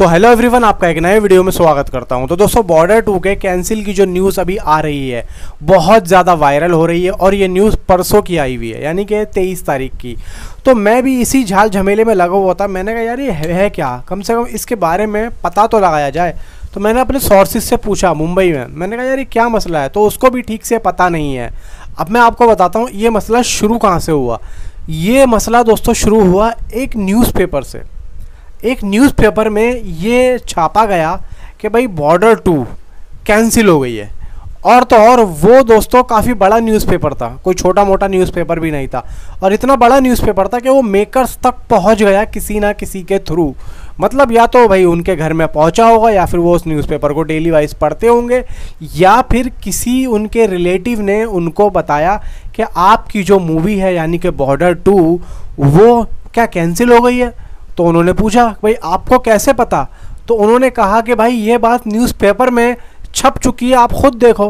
तो hello everyone, आपका एक नए वीडियो में स्वागत करता हूं। तो दोस्तों, बॉर्डर 2 के कैंसिल की जो न्यूज़ अभी आ रही है बहुत ज़्यादा वायरल हो रही है और ये न्यूज़ परसों की आई हुई है, यानी कि 23 तारीख की। तो मैं भी इसी झाल झमेले में लगा हुआ था। मैंने कहा यार ये है क्या, कम से कम इसके बारे में पता तो लगाया जाए। तो मैंने अपने सोर्सेज से पूछा मुंबई में, मैंने कहा यार ये क्या मसला है, तो उसको भी ठीक से पता नहीं है। अब मैं आपको बताता हूँ ये मसला शुरू कहाँ से हुआ। ये मसला दोस्तों शुरू हुआ एक न्यूज़पेपर से। एक न्यूज़पेपर में ये छापा गया कि भाई बॉर्डर 2 कैंसिल हो गई है। और तो और वो दोस्तों काफ़ी बड़ा न्यूज़पेपर था, कोई छोटा मोटा न्यूज़पेपर भी नहीं था। और इतना बड़ा न्यूज़पेपर था कि वो मेकर्स तक पहुंच गया किसी ना किसी के थ्रू। मतलब या तो भाई उनके घर में पहुंचा होगा, या फिर वो उस न्यूज़पेपर को डेली वाइज पढ़ते होंगे, या फिर किसी उनके रिलेटिव ने उनको बताया कि आपकी जो मूवी है यानी कि बॉर्डर 2 वो क्या कैंसिल हो गई है। तो उन्होंने पूछा भाई आपको कैसे पता। तो उन्होंने कहा कि भाई ये बात न्यूज़पेपर में छप चुकी है, आप खुद देखो।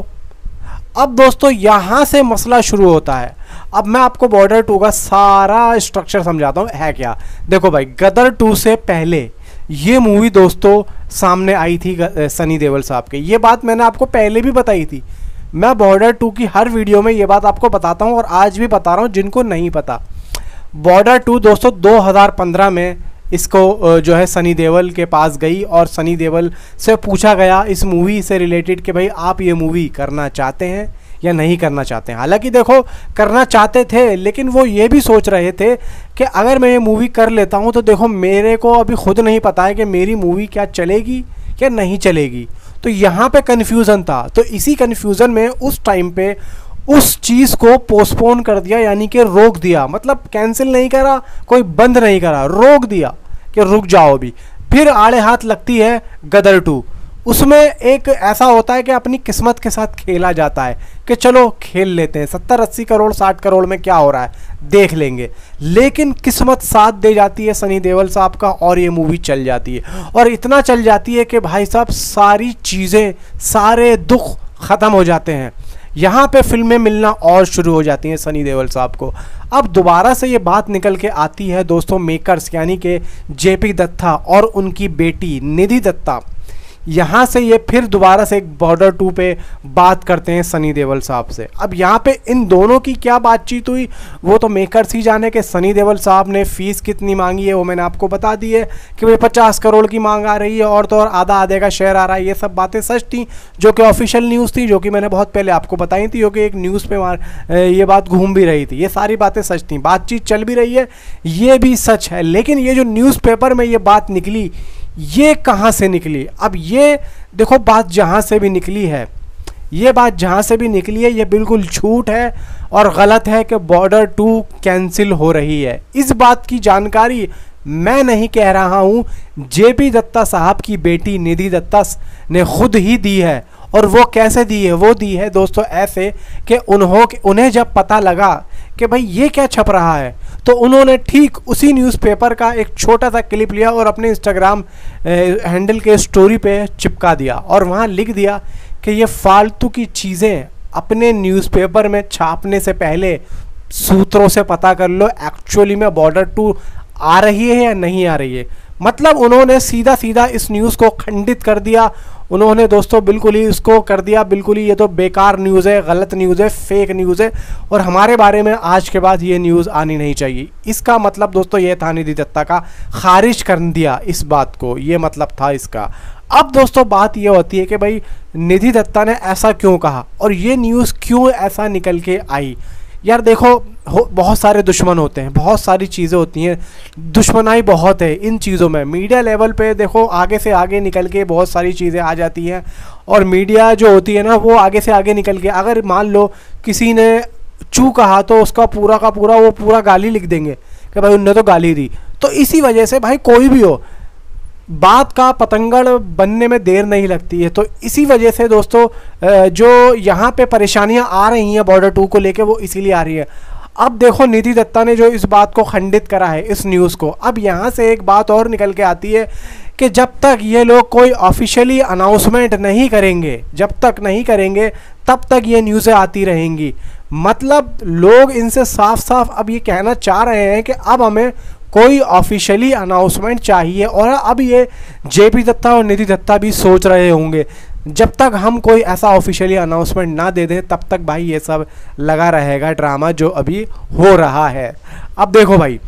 अब दोस्तों यहाँ से मसला शुरू होता है। अब मैं आपको बॉर्डर 2 का सारा स्ट्रक्चर समझाता हूँ है क्या। देखो भाई, गदर 2 से पहले ये मूवी दोस्तों सामने आई थी सनी देओल साहब के। ये बात मैंने आपको पहले भी बताई थी। मैं बॉर्डर 2 की हर वीडियो में ये बात आपको बताता हूँ और आज भी बता रहा हूँ जिनको नहीं पता। बॉर्डर 2 दोस्तों 2015 में इसको जो है सनी देओल के पास गई और सनी देओल से पूछा गया इस मूवी से रिलेटेड कि भाई आप ये मूवी करना चाहते हैं या नहीं करना चाहते हैं। हालांकि देखो करना चाहते थे, लेकिन वो ये भी सोच रहे थे कि अगर मैं ये मूवी कर लेता हूँ तो देखो मेरे को अभी खुद नहीं पता है कि मेरी मूवी क्या चलेगी या नहीं चलेगी। तो यहाँ पे कन्फ्यूज़न था। तो इसी कन्फ्यूज़न में उस टाइम पे उस चीज़ को पोस्टपोन कर दिया, यानी कि रोक दिया। मतलब कैंसिल नहीं करा, कोई बंद नहीं करा, रोक दिया कि रुक जाओ अभी। फिर आड़े हाथ लगती है गदर 2। उसमें एक ऐसा होता है कि अपनी किस्मत के साथ खेला जाता है कि चलो खेल लेते हैं, 70-80 करोड़ 60 करोड़ में क्या हो रहा है देख लेंगे। लेकिन किस्मत साथ दे जाती है सनी देओल साहब का और ये मूवी चल जाती है। और इतना चल जाती है कि भाई साहब सारी चीज़ें, सारे दुख ख़त्म हो जाते हैं। यहाँ पे फिल्में मिलना और शुरू हो जाती हैं सनी देओल साहब को। अब दोबारा से ये बात निकल के आती है दोस्तों मेकर्स यानी कि जेपी दत्ता और उनकी बेटी निधि दत्ता। यहाँ से ये फिर दोबारा से एक बॉर्डर 2 पे बात करते हैं सनी देओल साहब से। अब यहाँ पे इन दोनों की क्या बातचीत हुई वो तो मेकर्स ही जाने। कि सनी देओल साहब ने फ़ीस कितनी मांगी है वो मैंने आपको बता दी है कि भाई 50 करोड़ की मांग आ रही है और तो और आधा आधे का शेयर आ रहा है। ये सब बातें सच थी, जो कि ऑफिशियल न्यूज़ थी, जो कि मैंने बहुत पहले आपको बताई थी, जो कि एक न्यूज़ पे ये बात घूम भी रही थी। ये सारी बातें सच थी, बातचीत चल भी रही है, ये भी सच है। लेकिन ये जो न्यूज़पेपर में ये बात निकली, ये कहाँ से निकली। अब ये देखो, बात जहाँ से भी निकली है, ये बात जहाँ से भी निकली है ये बिल्कुल झूठ है और गलत है कि बॉर्डर 2 कैंसिल हो रही है। इस बात की जानकारी मैं नहीं कह रहा हूँ, जेपी दत्ता साहब की बेटी निधि दत्ता ने खुद ही दी है। और वो कैसे दी है? वो दी है दोस्तों ऐसे कि उन्हें जब पता लगा कि भाई ये क्या छप रहा है, तो उन्होंने ठीक उसी न्यूज़पेपर का एक छोटा सा क्लिप लिया और अपने इंस्टाग्राम हैंडल के स्टोरी पे चिपका दिया और वहाँ लिख दिया कि ये फालतू की चीज़ें अपने न्यूज़पेपर में छापने से पहले सूत्रों से पता कर लो एक्चुअली में बॉर्डर 2 आ रही है या नहीं आ रही है। मतलब उन्होंने सीधा सीधा इस न्यूज़ को खंडित कर दिया। उन्होंने दोस्तों बिल्कुल ही इसको कर दिया, बिल्कुल ही ये तो बेकार न्यूज़ है, गलत न्यूज़ है, फेक न्यूज़ है और हमारे बारे में आज के बाद ये न्यूज़ आनी नहीं चाहिए। इसका मतलब दोस्तों ये था निधि दत्ता का खारिज कर दिया इस बात को, ये मतलब था इसका। अब दोस्तों बात ये होती है कि भाई निधि दत्ता ने ऐसा क्यों कहा और ये न्यूज़ क्यों ऐसा निकल के आई। यार देखो, बहुत सारे दुश्मन होते हैं, बहुत सारी चीज़ें होती हैं, दुश्मनाई बहुत है इन चीज़ों में। मीडिया लेवल पे देखो आगे से आगे निकल के बहुत सारी चीज़ें आ जाती हैं और मीडिया जो होती है ना वो आगे से आगे निकल के, अगर मान लो किसी ने चू कहा तो उसका पूरा का पूरा वो पूरा गाली लिख देंगे कि भाई उनने तो गाली दी। तो इसी वजह से भाई कोई भी हो, बात का पतंगड़ बनने में देर नहीं लगती है। तो इसी वजह से दोस्तों जो यहाँ पे परेशानियाँ आ रही हैं बॉर्डर 2 को लेके वो इसीलिए आ रही है। अब देखो निधि दत्ता ने जो इस बात को खंडित करा है इस न्यूज़ को, अब यहाँ से एक बात और निकल के आती है कि जब तक ये लोग कोई ऑफिशियली अनाउंसमेंट नहीं करेंगे, जब तक नहीं करेंगे तब तक ये न्यूज़ें आती रहेंगी। मतलब लोग इनसे साफ साफ अब ये कहना चाह रहे हैं कि अब हमें कोई ऑफिशियली अनाउंसमेंट चाहिए। और अब ये जेपी दत्ता और निधि दत्ता भी सोच रहे होंगे, जब तक हम कोई ऐसा ऑफिशियली अनाउंसमेंट ना दे दें तब तक भाई ये सब लगा रहेगा ड्रामा जो अभी हो रहा है। अब देखो भाई,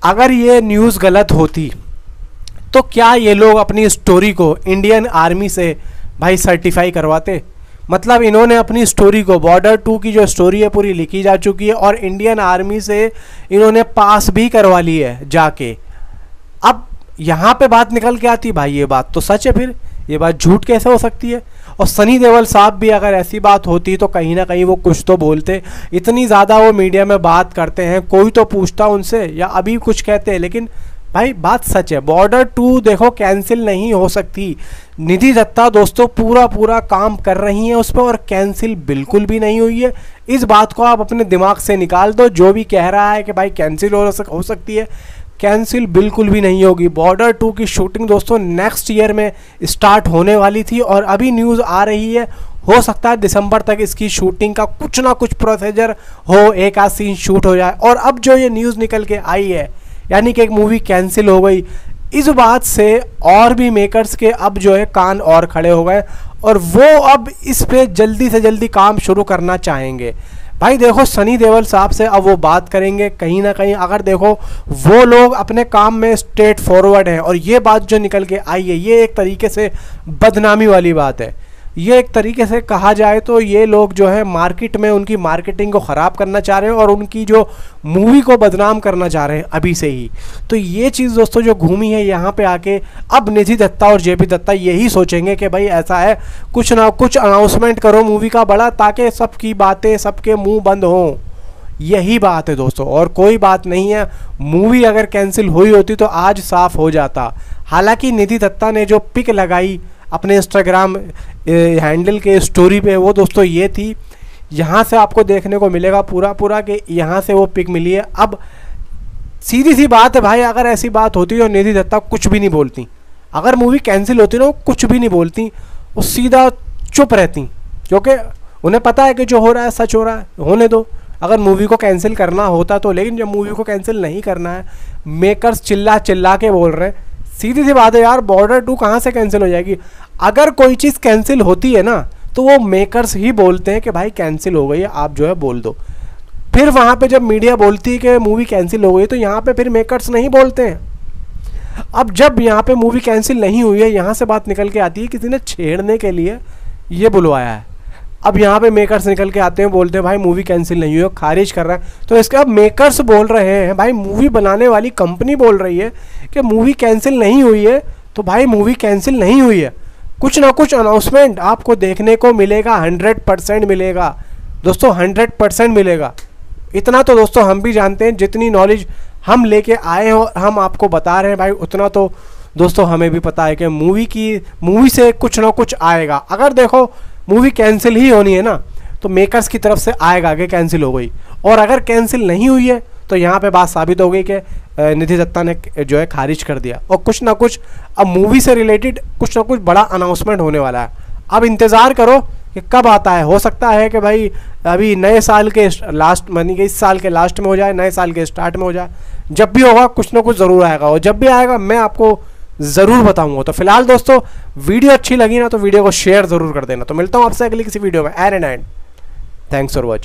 अगर ये न्यूज़ गलत होती तो क्या ये लोग अपनी स्टोरी को इंडियन आर्मी से भाई सर्टिफाई करवाते? मतलब इन्होंने अपनी स्टोरी को, बॉर्डर 2 की जो स्टोरी है पूरी लिखी जा चुकी है और इंडियन आर्मी से इन्होंने पास भी करवा ली है जाके। अब यहाँ पे बात निकल के आती भाई ये बात तो सच है, फिर ये बात झूठ कैसे हो सकती है? और सनी देओल साहब भी अगर ऐसी बात होती तो कहीं ना कहीं वो कुछ तो बोलते। इतनी ज़्यादा वो मीडिया में बात करते हैं, कोई तो पूछता उनसे या अभी कुछ कहते हैं। लेकिन भाई बात सच है, बॉर्डर 2 देखो कैंसिल नहीं हो सकती। निधि दत्ता दोस्तों पूरा काम कर रही हैं उस पर और कैंसिल बिल्कुल भी नहीं हुई है। इस बात को आप अपने दिमाग से निकाल दो। जो भी कह रहा है कि भाई कैंसिल हो सकती है, कैंसिल बिल्कुल भी नहीं होगी। बॉर्डर 2 की शूटिंग दोस्तों नेक्स्ट ईयर में स्टार्ट होने वाली थी और अभी न्यूज़ आ रही है हो सकता है दिसंबर तक इसकी शूटिंग का कुछ ना कुछ प्रोसीजर हो, एक आध सीन शूट हो जाए। और अब जो ये न्यूज़ निकल के आई है यानी कि एक मूवी कैंसिल हो गई, इस बात से और भी मेकर्स के अब जो है कान और खड़े हो गए और वो अब इस पे जल्दी से जल्दी काम शुरू करना चाहेंगे। भाई देखो सनी देओल साहब से अब वो बात करेंगे कहीं ना कहीं। अगर देखो वो लोग अपने काम में स्ट्रेट फॉरवर्ड हैं और ये बात जो निकल के आई है ये एक तरीके से बदनामी वाली बात है। ये एक तरीके से कहा जाए तो ये लोग जो है मार्केट में उनकी मार्केटिंग को ख़राब करना चाह रहे हैं और उनकी जो मूवी को बदनाम करना चाह रहे हैं अभी से ही। तो ये चीज़ दोस्तों जो घूमी है यहाँ पे आके, अब निधि दत्ता और जेपी दत्ता यही सोचेंगे कि भाई ऐसा है, कुछ ना कुछ अनाउंसमेंट करो मूवी का बड़ा, ताकि सबकी बातें, सबके मुँह बंद हों। यही बात है दोस्तों और कोई बात नहीं है। मूवी अगर कैंसिल हुई होती तो आज साफ़ हो जाता। हालांकि निधि दत्ता ने जो पिक लगाई अपने इंस्टाग्राम हैंडल के स्टोरी पे, वो दोस्तों ये थी, यहाँ से आपको देखने को मिलेगा पूरा कि यहाँ से वो पिक मिली है। अब सीधी सी बात है भाई, अगर ऐसी बात होती तो निधि दत्ता कुछ भी नहीं बोलती। अगर मूवी कैंसिल होती ना वो कुछ भी नहीं बोलती, वो सीधा चुप रहती, क्योंकि उन्हें पता है कि जो हो रहा है सच हो रहा है, होने दो। अगर मूवी को कैंसिल करना होता तो, लेकिन जब मूवी को कैंसिल नहीं करना है, मेकर्स चिल्ला के बोल रहे हैं। सीधी सी बात है यार, बॉर्डर 2 कहाँ से कैंसिल हो जाएगी? अगर कोई चीज़ कैंसिल होती है ना तो वो मेकर्स ही बोलते हैं कि भाई कैंसिल हो गई है, आप जो है बोल दो। फिर वहाँ पे जब मीडिया बोलती है कि मूवी कैंसिल हो गई तो यहाँ पे फिर मेकर्स नहीं बोलते हैं। अब जब यहाँ पे मूवी कैंसिल नहीं हुई है, यहाँ से बात निकल के आती है किसी ने छेड़ने के लिए ये बुलवाया है। अब यहाँ पे मेकर्स निकल के आते हैं, बोलते हैं भाई मूवी कैंसिल नहीं हुई, खारिज कर रहा है। तो इसका अब मेकर्स बोल रहे हैं, भाई मूवी बनाने वाली कंपनी बोल रही है कि मूवी कैंसिल नहीं हुई है, तो भाई मूवी कैंसिल नहीं हुई है, कुछ ना कुछ अनाउंसमेंट आपको देखने को मिलेगा, 100% मिलेगा दोस्तों, 100% मिलेगा। इतना तो दोस्तों हम भी जानते हैं, जितनी नॉलेज हम लेके आए हैं और हम आपको बता रहे हैं भाई, उतना तो दोस्तों हमें भी पता है कि मूवी से कुछ ना कुछ आएगा। अगर देखो मूवी कैंसिल ही होनी है ना तो मेकर्स की तरफ से आएगा कि कैंसिल हो गई, और अगर कैंसिल नहीं हुई है तो यहाँ पे बात साबित हो गई कि निधि दत्ता ने जो है खारिज कर दिया, और कुछ ना कुछ अब मूवी से रिलेटेड कुछ ना कुछ बड़ा अनाउंसमेंट होने वाला है। अब इंतज़ार करो कि कब आता है। हो सकता है कि भाई अभी नए साल के लास्ट, मानी कि इस साल के लास्ट में हो जाए, नए साल के स्टार्ट में हो जाए, जब भी होगा कुछ ना कुछ ज़रूर आएगा, और जब भी आएगा मैं आपको ज़रूर बताऊंगा। तो फिलहाल दोस्तों वीडियो अच्छी लगी ना तो वीडियो को शेयर ज़रूर कर देना। तो मिलता हूँ आपसे अगली किसी वीडियो में। And thanks for watching.